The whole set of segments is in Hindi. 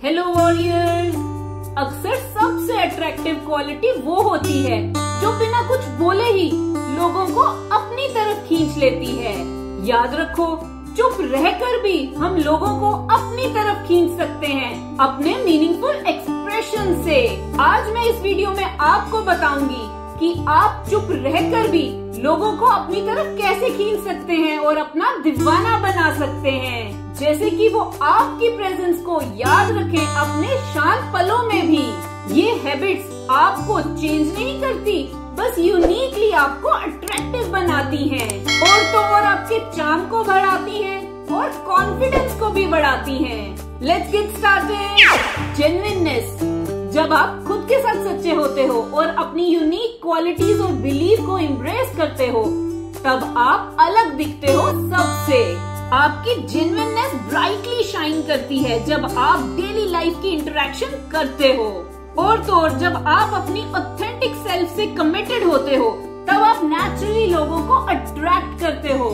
Hello warriors. अक्सर सबसे अट्रैक्टिव क्वालिटी वो होती है जो बिना कुछ बोले ही लोगों को अपनी तरफ खींच लेती है। याद रखो, चुप रहकर भी हम लोगों को अपनी तरफ खींच सकते हैं अपने मीनिंगफुल एक्सप्रेशन से। आज मैं इस वीडियो में आपको बताऊंगी कि आप चुप रहकर भी लोगों को अपनी तरफ कैसे खींच सकते हैं और अपना दीवाना बना सकते हैं। जैसे कि वो आपकी प्रेजेंस को याद रखें अपने शांत पलों में भी। ये हैबिट्स आपको चेंज नहीं करती, बस यूनिकली आपको अट्रैक्टिव बनाती हैं और तो और आपके चार्म को बढ़ाती हैं और कॉन्फिडेंस को भी बढ़ाती हैं। Let's get started. जेन्युइननेस। जब आप खुद के साथ सच्चे होते हो और अपनी यूनिक क्वालिटीज और बिलीव को एम्ब्रेस करते हो, तब आप अलग दिखते हो सबसे। आपकी जेन्युइननेस ब्राइटली शाइन करती है जब आप डेली लाइफ की इंटरेक्शन करते हो। और तो और जब आप अपनी ऑथेंटिक सेल्फ से कमिटेड होते हो, तब आप नेचुरली लोगों को अट्रैक्ट करते हो।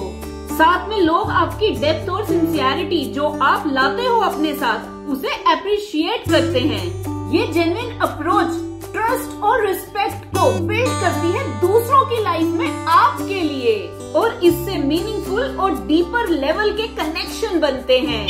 साथ में लोग आपकी डेप्थ और सिंसियरिटी जो आप लाते हो अपने साथ, उसे अप्रिशिएट करते हैं। ये जेन्युइन अप्रोच ट्रस्ट और रिस्पेक्ट को बिल्ड करती है दूसरों की लाइफ में आपके लिए, और इससे मीनिंगफुल और डीपर लेवल के कनेक्शन बनते हैं।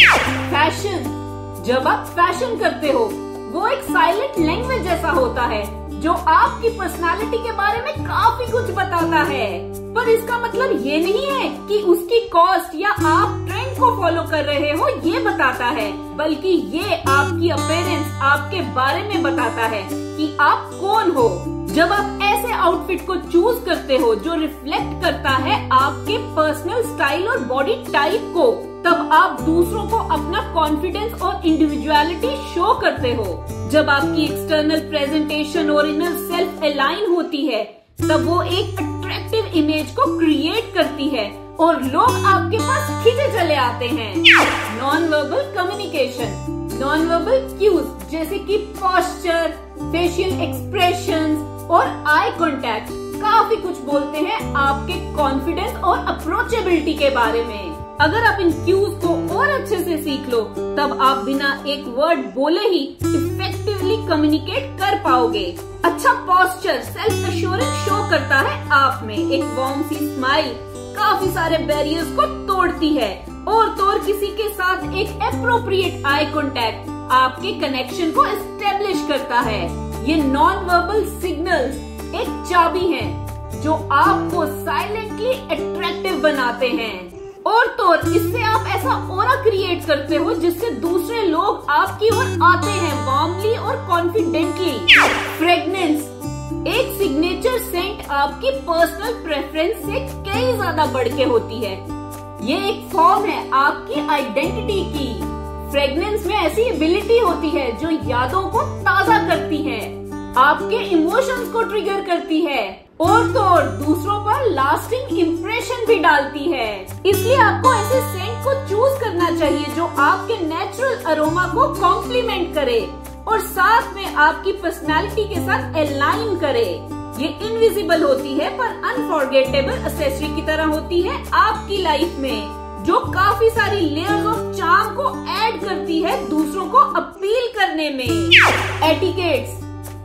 फैशन। जब आप फैशन करते हो, वो एक साइलेंट लैंग्वेज जैसा होता है जो आपकी पर्सनालिटी के बारे में काफी कुछ बताता है। पर इसका मतलब ये नहीं है कि उसकी कॉस्ट या आप ट्रेंड को फॉलो कर रहे हो ये बताता है, बल्कि ये आपकी अपीयरेंस आपके बारे में बताता है कि आप कौन हो। जब आप ऐसे आउटफिट को चूज करते हो जो रिफ्लेक्ट करता है आपके पर्सनल स्टाइल और बॉडी टाइप को, तब आप दूसरों को अपना कॉन्फिडेंस और इंडिविजुअलिटी शो करते हो। जब आपकी एक्सटर्नल प्रेजेंटेशन और इनर सेल्फ अलाइन होती है, तब वो एक अट्रैक्टिव इमेज को क्रिएट करती है और लोग आपके पास खींचे चले आते हैं। Non verbal communication. Non verbal cues जैसे कि पोस्चर, फेशियल एक्सप्रेशंस और आई कांटेक्ट काफी कुछ बोलते हैं आपके कॉन्फिडेंस और अप्रोचेबिलिटी के बारे में। अगर आप इन क्यूज को और अच्छे से सीख लो, तब आप बिना एक वर्ड बोले ही इफेक्टिवली कम्युनिकेट कर पाओगे। अच्छा पोस्चर सेल्फ एश्योरेंस शो करता है आप में। एक वार्म सी स्माइल काफी सारे बैरियर्स को तोड़ती है, और तो और किसी के साथ एक एप्रोप्रिएट आई कांटेक्ट आपके कनेक्शन को एस्टेब्लिश करता है। ये नॉन वर्बल सिग्नल्स एक चाबी है जो आपको साइलेंटली अट्रैक्टिव बनाते हैं, और तो और इससे आप ऐसा ऑरा क्रिएट करते हो जिससे दूसरे लोग आपकी ओर आते हैं वार्मली और कॉन्फिडेंटली। फ्रेग्रेंस। एक सिग्नेचर सेंट आपकी पर्सनल प्रेफरेंस से कई ज्यादा बढ़ के होती है। ये एक फॉर्म है आपकी आइडेंटिटी की। फ्रेग्रेंस में ऐसी एबिलिटी होती है जो यादों को ताजा करती है, आपके इमोशंस को ट्रिगर करती है, और तो और दूसरों पर लास्टिंग इम्प्रेशन भी डालती है। इसलिए आपको ऐसे सेंट को चूज करना चाहिए जो आपके नेचुरल अरोमा को कॉम्प्लीमेंट करे और साथ में आपकी पर्सनालिटी के साथ अलाइन करे। ये इनविजिबल होती है पर अनफॉरगेटेबल एक्सेसरी की तरह होती है आपकी लाइफ में, जो काफी सारी लेयर्स ऑफ चार्म को ऐड करती है दूसरों को अपील करने में। एटिकेट्स।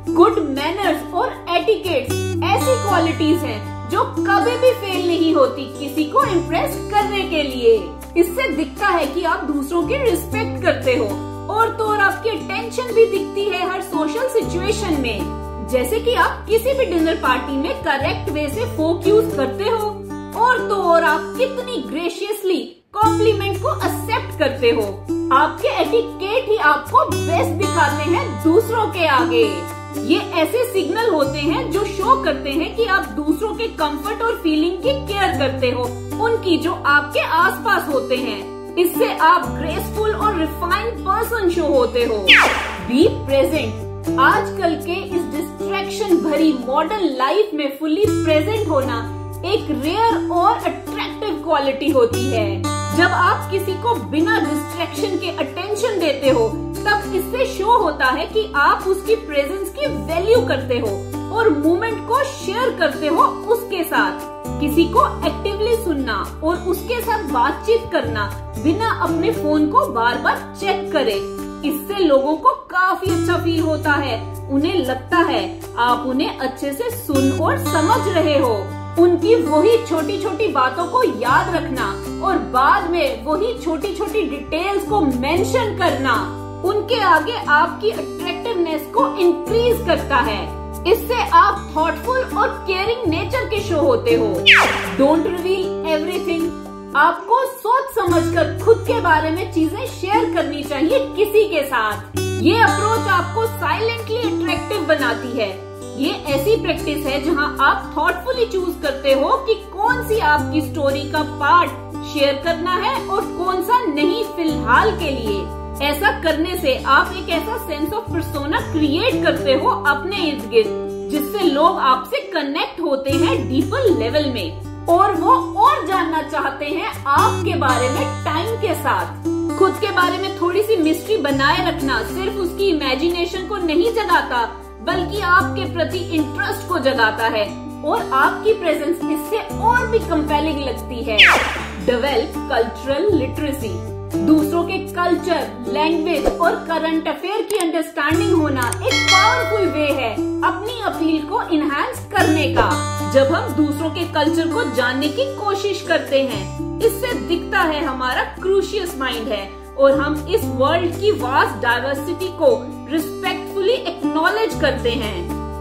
गुड मैनर्स और एटिकेट्स ऐसी क्वालिटीज हैं जो कभी भी फेल नहीं होती किसी को इम्प्रेस करने के लिए। इससे दिखता है कि आप दूसरों की रिस्पेक्ट करते हो, और तो और आपकी अटेंशन भी दिखती है हर सोशल सिचुएशन में। जैसे कि आप किसी भी डिनर पार्टी में करेक्ट वे से फोक यूज करते हो, और तो और आप कितनी ग्रेशियसली कॉम्प्लीमेंट को एक्सेप्ट करते हो। आपके एटिकेट ही आपको बेस्ट दिखाते हैं दूसरों के आगे। ये ऐसे सिग्नल होते हैं जो शो करते हैं कि आप दूसरों के कंफर्ट और फीलिंग की केयर करते हो, उनकी जो आपके आसपास होते हैं। इससे आप ग्रेसफुल और रिफाइंड पर्सन शो होते हो। Be present. आजकल के इस डिस्ट्रैक्शन भरी मॉडर्न लाइफ में फुली प्रेजेंट होना एक रेयर और अट्रैक्टिव क्वालिटी होती है। जब आप किसी को बिना डिस्ट्रैक्शन के अटेंशन देते हो, तब इससे शो होता है कि आप उसकी प्रेजेंस की वैल्यू करते हो और मोमेंट को शेयर करते हो उसके साथ। किसी को एक्टिवली सुनना और उसके साथ बातचीत करना बिना अपने फोन को बार बार चेक करे, इससे लोगों को काफी अच्छा फील होता है। उन्हें लगता है आप उन्हें अच्छे से सुन और समझ रहे हो। उनकी वही छोटी छोटी बातों को याद रखना और बाद में वही छोटी छोटी डिटेल्स को मेंशन करना उनके आगे आपकी अट्रैक्टिवनेस को इंक्रीज करता है। इससे आप थॉटफुल और केयरिंग नेचर के शो होते हो। Don't reveal everything. आपको सोच समझकर खुद के बारे में चीजें शेयर करनी चाहिए किसी के साथ। ये अप्रोच आपको साइलेंटली अट्रैक्टिव बनाती है। ये ऐसी प्रैक्टिस है जहां आप थॉटफुली चूज करते हो कि कौन सी आपकी स्टोरी का पार्ट शेयर करना है और कौन सा नहीं फिलहाल के लिए। ऐसा करने से आप एक ऐसा सेंस ऑफ पर्सोना क्रिएट करते हो अपने इर्द गिर्द, जिससे लोग आपसे कनेक्ट होते हैं डीपर लेवल में और वो और जानना चाहते हैं आपके बारे में टाइम के साथ। खुद के बारे में थोड़ी सी मिस्ट्री बनाए रखना सिर्फ उसकी इमेजिनेशन को नहीं जगाता, बल्कि आपके प्रति इंटरेस्ट को जगाता है और आपकी प्रेजेंस इससे और भी कंपेलिंग लगती है। Develop cultural literacy. दूसरों के कल्चर, लैंग्वेज और करंट अफेयर की अंडरस्टैंडिंग होना एक पावरफुल वे है अपनी अपील को इनहैंस करने का। जब हम दूसरों के कल्चर को जानने की कोशिश करते हैं, इससे दिखता है हमारा क्रूशियस माइंड है और हम इस वर्ल्ड की वास्ट डाइवर्सिटी को रिस्पेक्टफुली एक्नॉलेज करते हैं।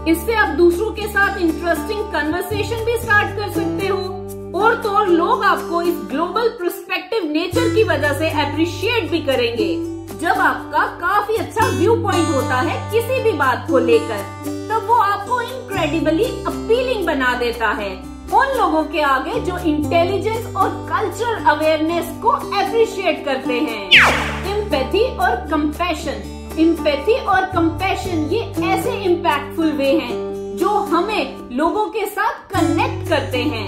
इससे आप दूसरों के साथ इंटरेस्टिंग कन्वर्सेशन भी स्टार्ट कर सकते हो और तो और लोग आपको इस ग्लोबल पर्सपेक्टिव नेचर की वजह से अप्रिशिएट भी करेंगे। जब आपका काफी अच्छा व्यू पॉइंट होता है किसी भी बात को लेकर, तब वो आपको इनक्रेडिबली अपीलिंग बना देता है उन लोगों के आगे जो इंटेलिजेंस और कल्चरल अवेयरनेस को अप्रिशिएट करते हैं। एम्पैथी और कंपैशन। एम्पैथी और कंपैशन ये ऐसे इम्पैक्टफुल वे हैं जो हमें लोगों के साथ कनेक्ट करते हैं।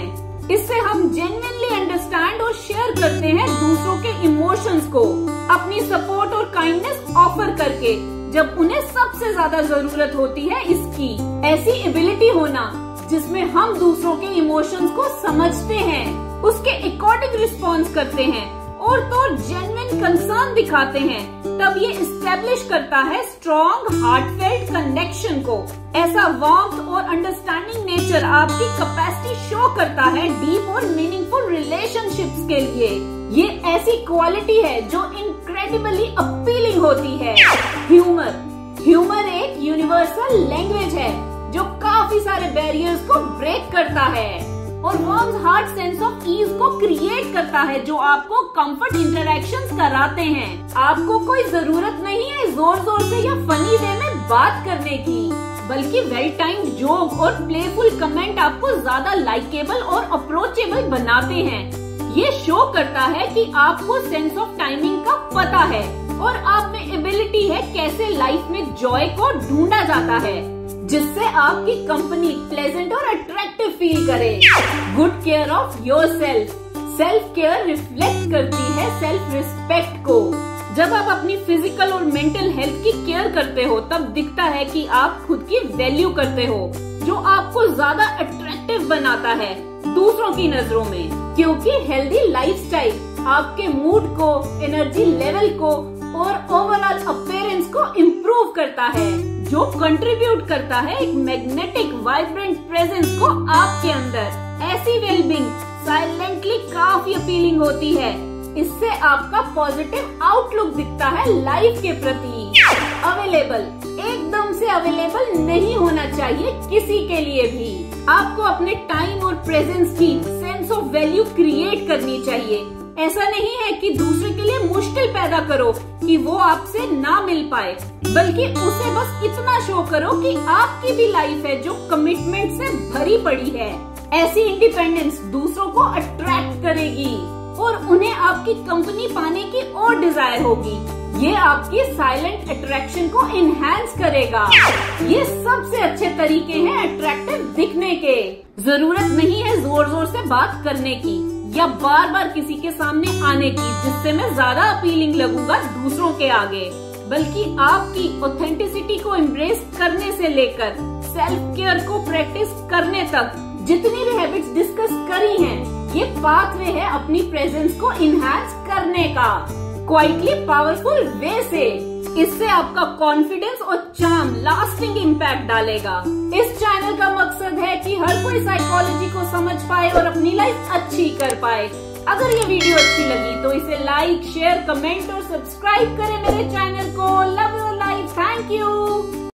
इससे हम जेन्युइनली अंडरस्टैंड और शेयर करते हैं दूसरों के इमोशंस को, अपनी सपोर्ट और काइंडनेस ऑफर करके जब उन्हें सबसे ज्यादा जरूरत होती है। इसकी ऐसी एबिलिटी होना जिसमें हम दूसरों के इमोशंस को समझते हैं, उसके अकॉर्डिंग रिस्पॉन्स करते हैं और तो जेन्युइन कंसर्न दिखाते हैं, तब ये इस्टेब्लिश करता है स्ट्रॉन्ग हार्टफेल्ट कनेक्शन को। ऐसा वार्मथ और अंडरस्टैंडिंग नेचर आपकी कैपेसिटी शो करता है डीप और मीनिंगफुल रिलेशनशिप्स के लिए। ये ऐसी क्वालिटी है जो इनक्रेडिबली अपीलिंग होती है। ह्यूमर। ह्यूमर एक यूनिवर्सल लैंग्वेज है जो काफी सारे बैरियर्स को ब्रेक करता है और warm heart sense of ease को क्रिएट करता है, जो आपको कंफर्ट इंटरेक्शंस कराते हैं। आपको कोई जरूरत नहीं है जोर जोर से या फनी वे में बात करने की, बल्कि वेल टाइम्ड जोक और प्लेफुल कमेंट आपको ज्यादा लाइकेबल और अप्रोचेबल बनाते हैं। ये शो करता है कि आपको सेंस ऑफ टाइमिंग का पता है और आप में एबिलिटी है कैसे लाइफ में जॉय को ढूंढा जाता है, जिससे आपकी कंपनी प्लेजेंट और अट्रैक्टिव फील करे। Good care of yourself. Self care reflect करती है सेल्फ रिस्पेक्ट को। जब आप अपनी फिजिकल और मेंटल हेल्थ की केयर करते हो, तब दिखता है कि आप खुद की वैल्यू करते हो, जो आपको ज्यादा अट्रैक्टिव बनाता है दूसरों की नजरों में, क्योंकि हेल्दी लाइफस्टाइल आपके मूड को, एनर्जी लेवल को और ओवरऑल अपीयरेंस को इम्प्रूव करता है, जो कंट्रीब्यूट करता है एक मैग्नेटिक वाइब्रेंट प्रेजेंस को आपके अंदर। ऐसी वेलबींग साइलेंटली काफी अपीलिंग होती है। इससे आपका पॉजिटिव आउटलुक दिखता है लाइफ के प्रति। अवेलेबल। एकदम से अवेलेबल नहीं होना चाहिए किसी के लिए भी। आपको अपने टाइम और प्रेजेंस की सेंस ऑफ वैल्यू क्रिएट करनी चाहिए। ऐसा नहीं है कि दूसरे के लिए मुश्किल पैदा करो कि वो आपसे ना मिल पाए, बल्कि उसे बस इतना शो करो कि आपकी भी लाइफ है जो कमिटमेंट से भरी पड़ी है। ऐसी इंडिपेंडेंस दूसरों को अट्रैक्ट करेगी और उन्हें आपकी कंपनी पाने की और डिजायर होगी। ये आपकी साइलेंट अट्रैक्शन को इनहैंस करेगा। ये सबसे अच्छे तरीके हैं अट्रैक्टिव दिखने के। जरूरत नहीं है जोर जोर से बात करने की या बार बार किसी के सामने आने की, जिससे मैं ज्यादा अपीलिंग लगूंगा दूसरों के आगे, बल्कि आपकी ऑथेंटिसिटी को एम्ब्रेस करने से लेकर सेल्फ केयर को प्रैक्टिस करने तक जितनी भी हैबिट्स डिस्कस करी हैं, ये पाथवे है अपनी प्रेजेंस को इनहैंस करने का, क्वाइटली पावरफुल वे से। इससे आपका कॉन्फिडेंस और चार्म लास्टिंग इम्पैक्ट डालेगा। इस चैनल का मकसद है कि हर कोई साइकोलॉजी को समझ पाए और अपनी लाइफ अच्छी कर पाए। अगर ये वीडियो अच्छी लगी तो इसे लाइक, शेयर, कमेंट और सब्सक्राइब करें मेरे चैनल को। Love your life. Thank you.